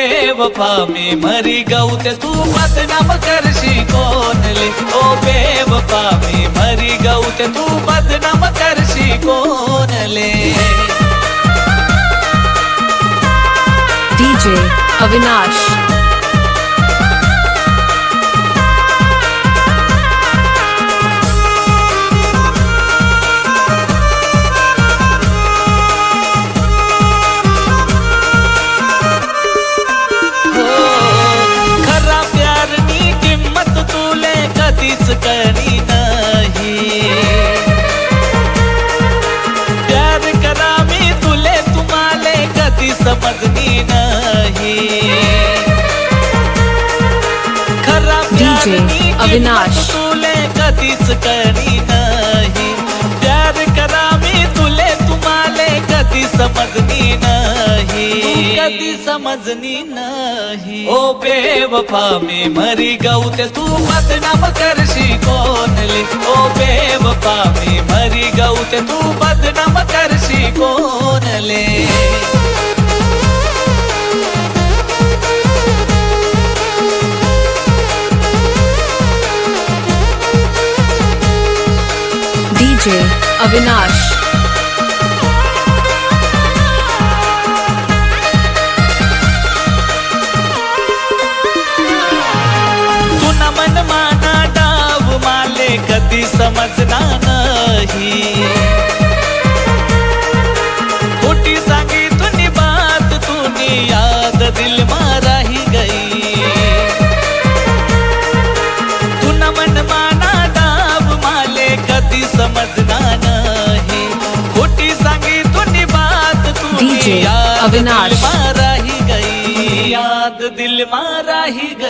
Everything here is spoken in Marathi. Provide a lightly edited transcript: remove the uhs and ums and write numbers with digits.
बेवफा मैं मरी गऊ ते तू बदनाम करशी कोणले। ओ बेवफा मैं मरी गऊ ते तू बदनाम करशी कोणले। DJ Avinash। करी नहीं प्यार करा मी तुले तुम्हाले कधी समजनी नहीं। खरा प्यार मी अविनाश तुले कधीच करी नहीं। प्यार करा मी तुले तुम्हाले कधी समजनी नहीं, कधी समजनी नहीं। ओ बेवफा मैं मरी गऊ ते तू बदनाम करशी कोणले। ओ बेवफा मैं मरी गऊ ते तू बदनाम करशी कोणले। DJ Avinash। माना डाव माले कधी समजना नहीं। खोटी सांगी तुनी बात तूनी याद दिल मारा ही गई। तू न मन माना डाव माले कधी समजना नहीं। खोटी सांगी तुनी बात तूनी याद दिल मारा ही गई। याद दिल मारा ही गई।